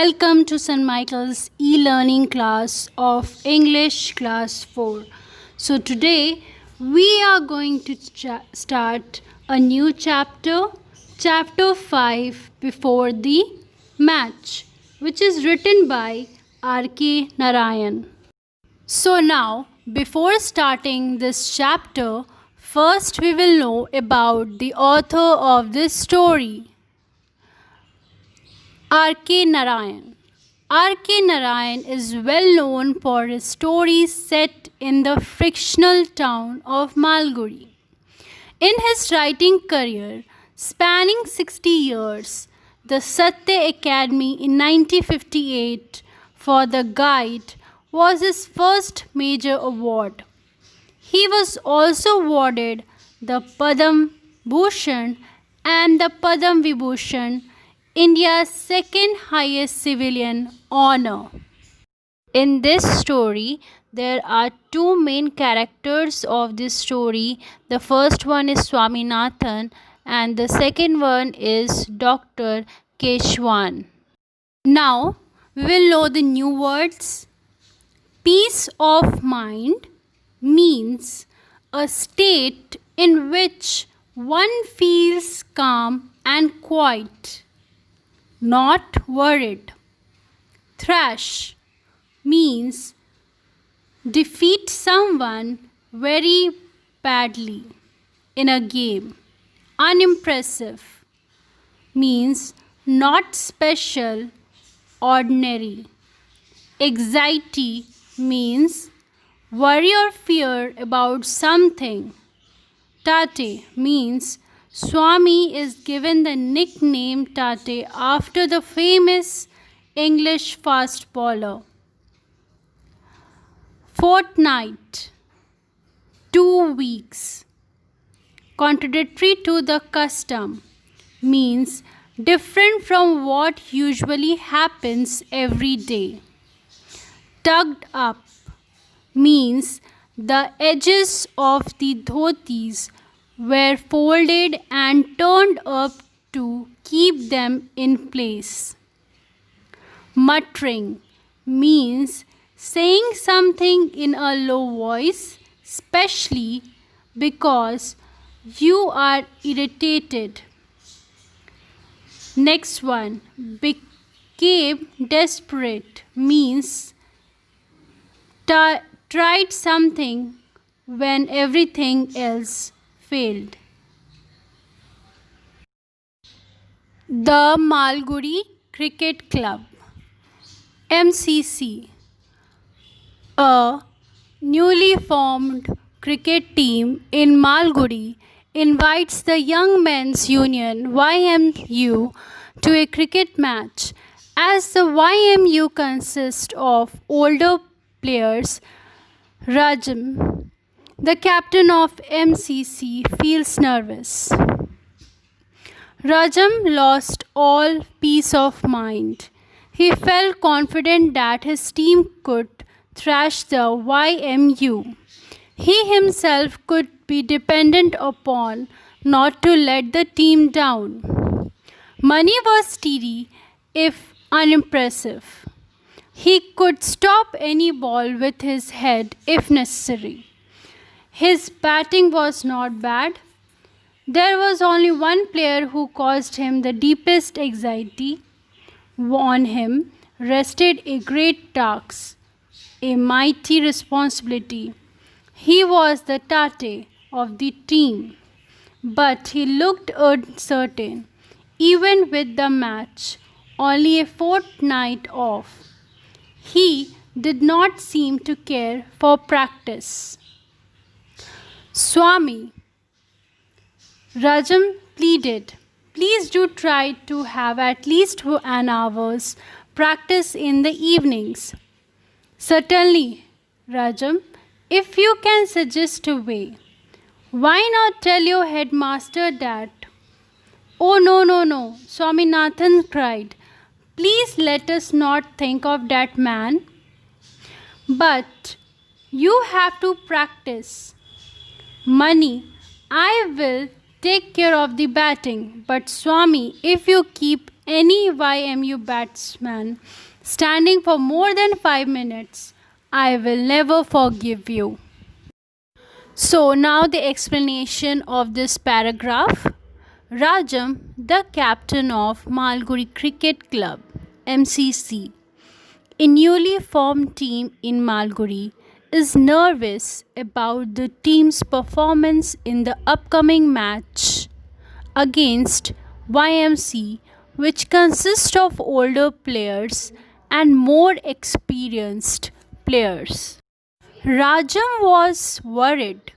Welcome to St. Michael's e-learning class of English class 4. So today we are going to start a new chapter 5 before the match, which is written by R.K. Narayan. So now, before starting this chapter, first we will know about the author of this story. R.K. Narayan. R.K. Narayan is well known for his stories set in the fictional town of Malgudi. In his writing career, spanning 60 years, the Satya Academy in 1958 for the guide was his first major award. He was also awarded the Padam Bhushan and the Padam Vibhushan, India's second highest civilian honor. In this story, there are two main characters of this story. The first one is Swaminathan and the second one is Dr. Keshwan. Now, we will know the new words. Peace of mind means a state in which one feels calm and quiet, not worried. Thrash means defeat someone very badly in a game. Unimpressive means not special, ordinary. Anxiety means worry or fear about something. Tate means Swami is given the nickname Tate after the famous English fast bowler. Fortnight, 2 weeks. Contradictory to the custom means different from what usually happens every day. Tugged up means the edges of the dhotis were folded and turned up to keep them in place. Muttering means saying something in a low voice, especially because you are irritated. Next one, became desperate means tried something when everything else failed. The Malgudi Cricket Club, MCC, a newly formed cricket team in Malgudi, invites the Young Men's Union YMU to a cricket match. As the YMU consists of older players, Rajam, the captain of MCC, feels nervous. Rajam lost all peace of mind. He felt confident that his team could thrash the YMU. He himself could be dependent upon not to let the team down. Money was steady, if unimpressive. He could stop any ball with his head if necessary. His batting was not bad. There was only one player who caused him the deepest anxiety. On him rested a great task, a mighty responsibility. He was the Tate of the team, but he looked uncertain. Even with the match only a fortnight off, he did not seem to care for practice. Swami, Rajam pleaded, please do try to have at least an hour's practice in the evenings. Certainly, Rajam, if you can suggest a way. Why not tell your headmaster that? Oh, no, Swaminathan cried. Please let us not think of that man. But you have to practice. Money, I will take care of the batting, but Swami, if you keep any YMU batsman standing for more than 5 minutes, I will never forgive you. So now the explanation of this paragraph. Rajam, the captain of Malguri Cricket Club, MCC, a newly formed team in Malguri, is nervous about the team's performance in the upcoming match against YMC, which consists of older players and more experienced players. Rajam was worried,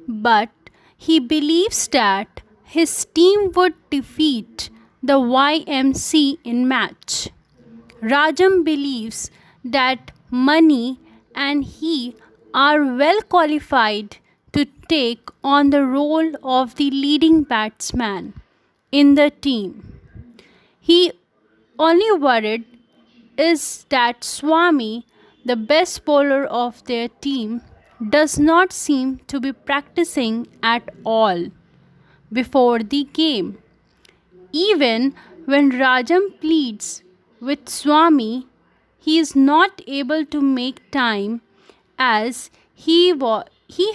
but he believes that his team would defeat the YMC in match. Rajam believes that Mani and he are well qualified to take on the role of the leading batsman in the team. He only worried is that Swami, the best bowler of their team, does not seem to be practicing at all before the game. Even when Rajam pleads with Swami, he is not able to make time as he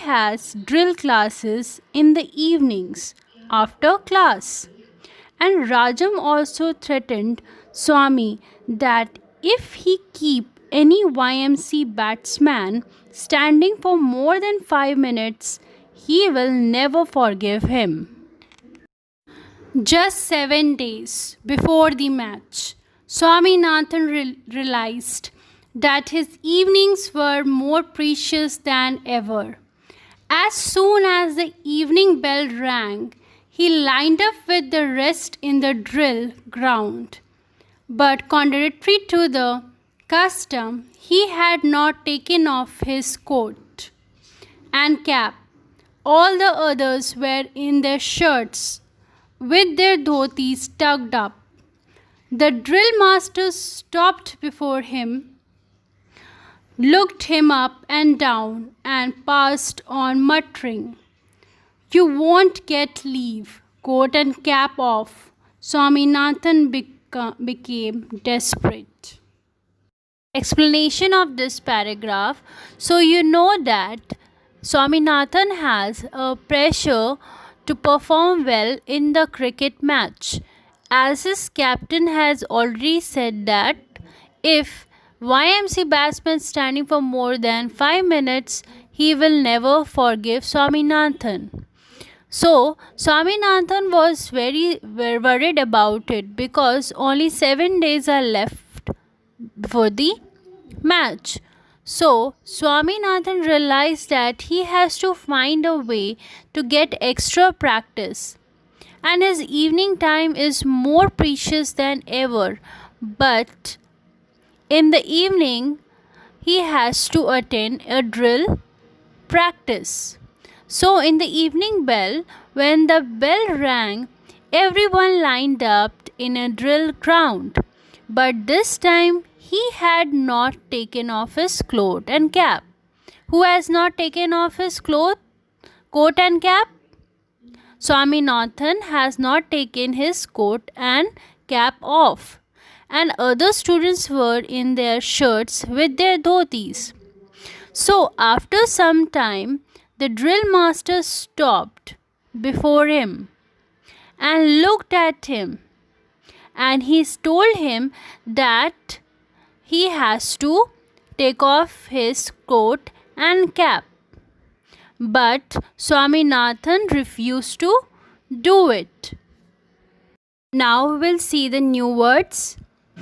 has drill classes in the evenings after class. And Rajam also threatened Swami that if he keep any YMC batsman standing for more than 5 minutes, he will never forgive him. Just 7 days before the match, Swaminathan realized that his evenings were more precious than ever. As soon as the evening bell rang, he lined up with the rest in the drill ground. But contrary to the custom, he had not taken off his coat and cap. All the others were in their shirts with their dhotis tucked up. The drill master stopped before him, looked him up and down, and passed on, muttering, "You won't get leave. Coat and cap off." Swaminathan became desperate. Explanation of this paragraph. So you know that Swaminathan has a pressure to perform well in the cricket match, as his captain has already said that if YMC batsman standing for more than 5 minutes, he will never forgive Swaminathan. So Swaminathan was very worried about it because only 7 days are left for the match. So Swaminathan realized that he has to find a way to get extra practice, and his evening time is more precious than ever. But in the evening, he has to attend a drill practice. So in the evening bell, when the bell rang, everyone lined up in a drill ground. But this time, he had not taken off his coat and cap. Who has not taken off his coat and cap? Swaminathan has not taken his coat and cap off, and other students were in their shirts with their dhotis. So after some time, the drill master stopped before him and looked at him, and he told him that he has to take off his coat and cap. But Swaminathan refused to do it. Now we'll see the new words.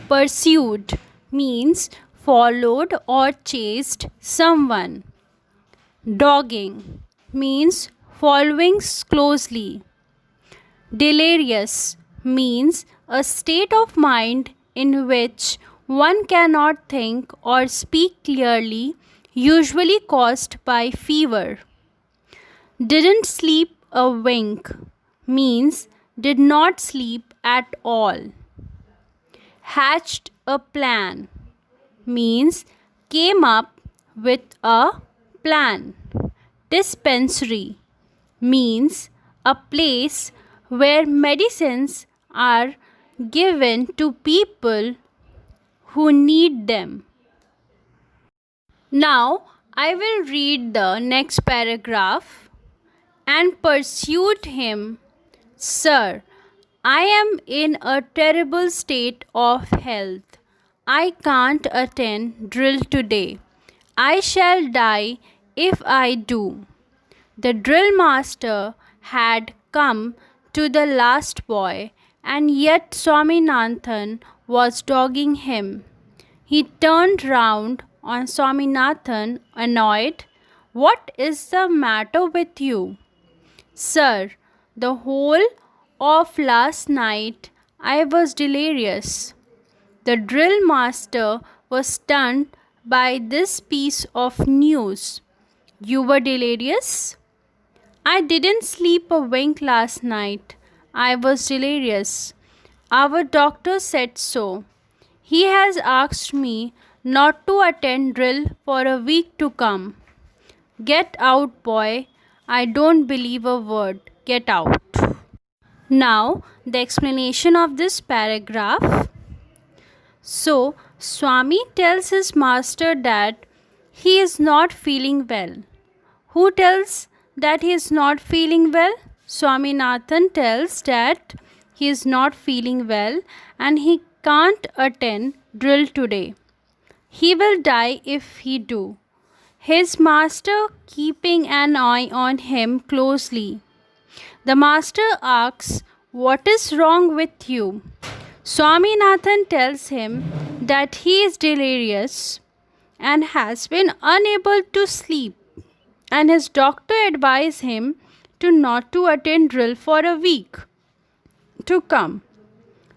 Pursued means followed or chased someone. Dogging means following closely. Delirious means a state of mind in which one cannot think or speak clearly, usually caused by fever. Didn't sleep a wink means did not sleep at all. Hatched a plan means came up with a plan. Dispensary means a place where medicines are given to people who need them. Now I will read the next paragraph. And pursued him, Sir, I am in a terrible state of health. I can't attend drill today. I shall die if I do. The drill master had come to the last boy, and yet Swaminathan was dogging him. He turned round on Swaminathan, annoyed. What is the matter with you? Sir, the whole of last night I was delirious. The drill master was stunned by this piece of news. You were delirious? I didn't sleep a wink last night. I was delirious. Our doctor said so. He has asked me not to attend drill for a week to come. Get out, boy. I don't believe a word. Get out. Now, the explanation of this paragraph. So, Swami tells his master that he is not feeling well. Who tells that he is not feeling well? Swaminathan tells that he is not feeling well and he can't attend drill today. He will die if he do. His master keeping an eye on him closely. The master asks, What is wrong with you? Swaminathan tells him that he is delirious and has been unable to sleep, and his doctor advised him to not to attend drill for a week to come.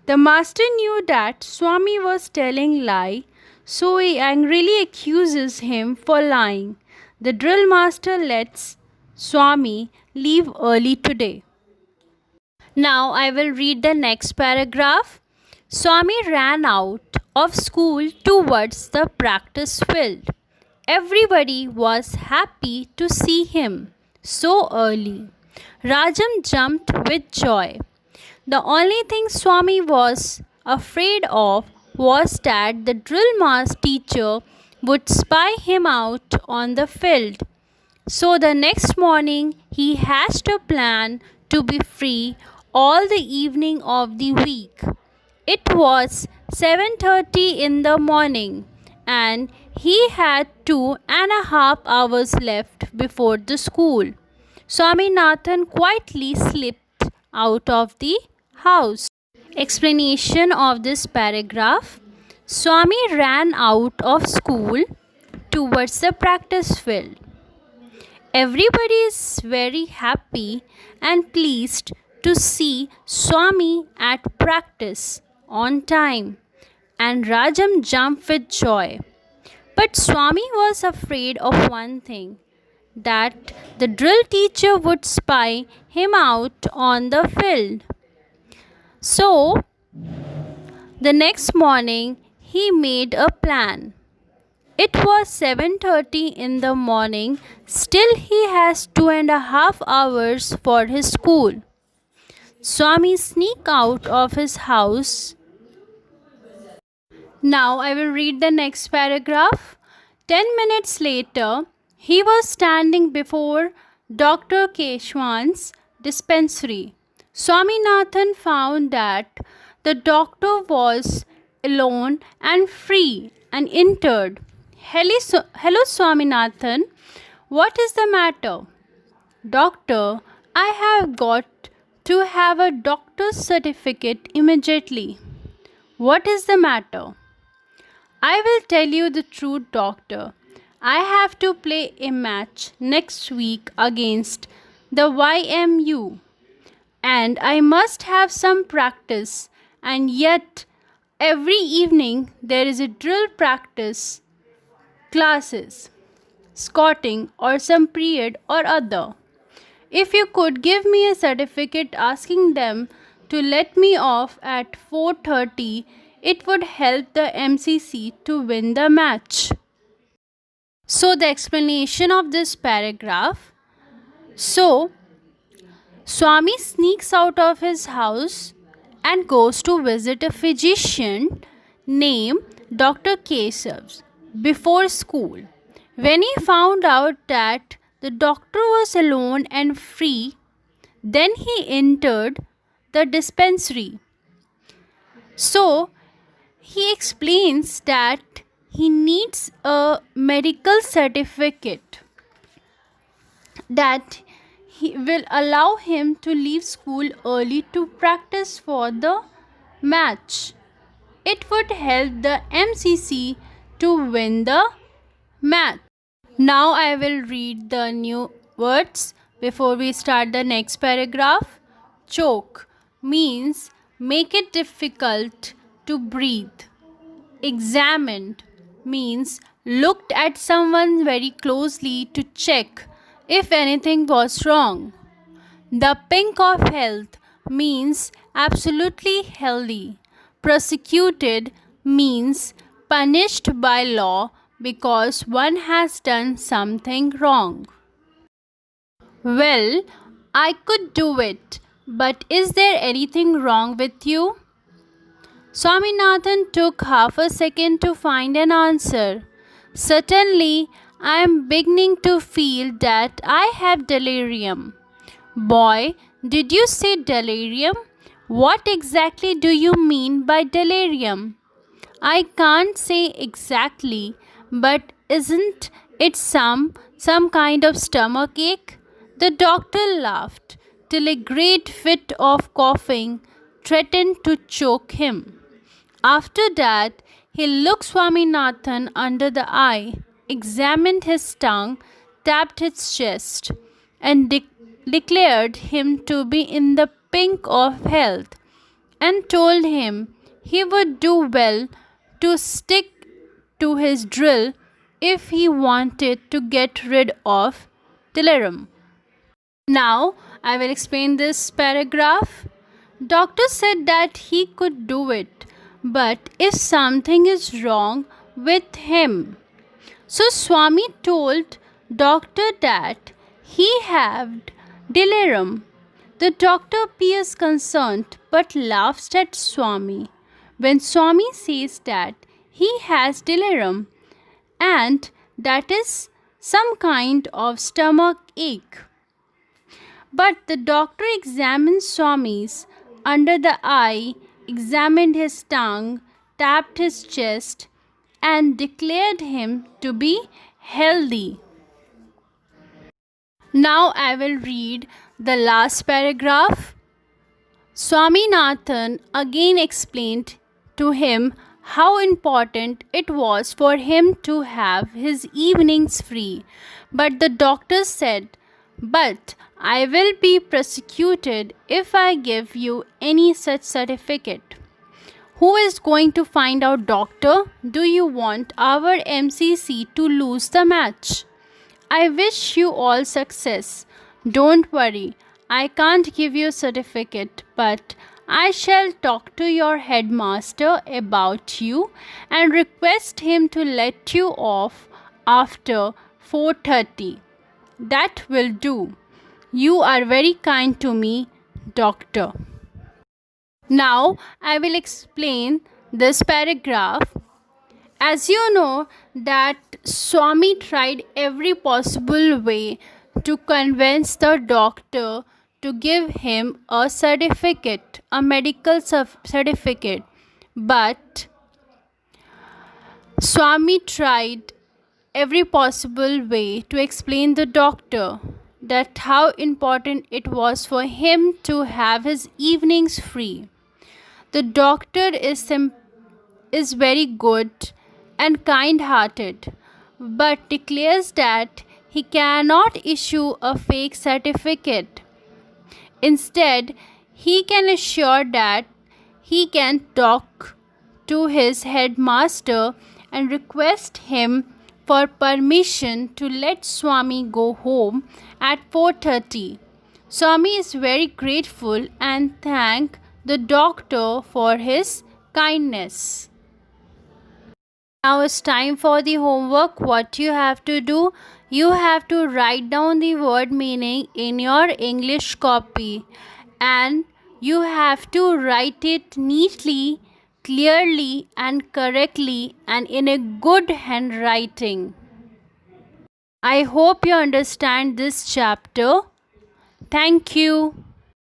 The master knew that Swami was telling lie, so he angrily accuses him for lying. The drill master lets Swami leave early today. Now I will read the next paragraph. Swami ran out of school towards the practice field. Everybody was happy to see him so early. Rajam jumped with joy. The only thing Swami was afraid of was that the drill master teacher would spy him out on the field. So the next morning he hatched a plan to be free all the evening of the week. It was 7:30 in the morning and he had 2.5 hours left before the school. Swaminathan quietly slipped out of the house. Explanation of this paragraph. Swami ran out of school towards the practice field. Everybody is very happy and pleased to see Swami at practice on time, and Rajam jumped with joy. But Swami was afraid of one thing, that the drill teacher would spy him out on the field. So, the next morning he made a plan. It was 7:30 in the morning, still he has 2.5 hours for his school. Swami sneaked out of his house. Now I will read the next paragraph. 10 minutes later, he was standing before Dr. Keshwan's dispensary. Swaminathan found that the doctor was alone and free and entered. Hello, Swaminathan. What is the matter? Doctor, I have got to have a doctor's certificate immediately. What is the matter? I will tell you the truth, doctor. I have to play a match next week against the YMU, and I must have some practice, and yet every evening there is a drill practice classes, scouting or some period or other. If you could give me a certificate asking them to let me off at 4:30, it would help the MCC to win the match. So the explanation of this paragraph. So Swami sneaks out of his house and goes to visit a physician named Dr. Kesav's before school. When he found out that the doctor was alone and free, then he entered the dispensary. So he explains that he needs a medical certificate that he will allow him to leave school early to practice for the match. It would help the MCC to win the match. Now I will read the new words before we start the next paragraph. Choke means make it difficult to breathe. Examined means looked at someone very closely to check if anything was wrong. The pink of health means absolutely healthy. Prosecuted means punished by law because one has done something wrong. Well, I could do it, but is there anything wrong with you? Swaminathan took half a second to find an answer. Certainly, I am beginning to feel that I have delirium. Boy, did you say delirium? What exactly do you mean by delirium? I can't say exactly, but isn't it some kind of stomach ache? The doctor laughed till a great fit of coughing threatened to choke him. After that, he looked Swaminathan under the eye, examined his tongue, tapped his chest, and declared him to be in the pink of health, and told him he would do well to stick to his drill if he wanted to get rid of delirium. Now I will explain this paragraph. Doctor said that he could do it, but if something is wrong with him. So Swami told doctor that he had delirium. The doctor appears concerned but laughs at Swami when Swami says that he has delirium and that is some kind of stomach ache. But the doctor examined Swami's under the eye, examined his tongue, tapped his chest, and declared him to be healthy. Now I will read the last paragraph. Swaminathan again explained to him how important it was for him to have his evenings free. But the doctor said, "But I will be prosecuted if I give you any such certificate." Who is going to find out, doctor? Do you want our MCC to lose the match? I wish you all success. Don't worry, I can't give you a certificate, but I shall talk to your headmaster about you and request him to let you off after 4:30. That will do. You are very kind to me, doctor. Now I will explain this paragraph. As you know that Swami tried every possible way to convince the doctor to give him a certificate, a medical certificate. But Swami tried every possible way to explain the doctor that how important it was for him to have his evenings free. The doctor is very good and kind-hearted, but declares that he cannot issue a fake certificate. Instead, he can assure that he can talk to his headmaster and request him for permission to let Swami go home at 4:30. Swami is very grateful and thank the doctor for his kindness. Now it's time for the homework. What you have to do? You have to write down the word meaning in your English copy and You have to write it neatly, clearly, and correctly, and in a good handwriting. I hope you understand this chapter. Thank you.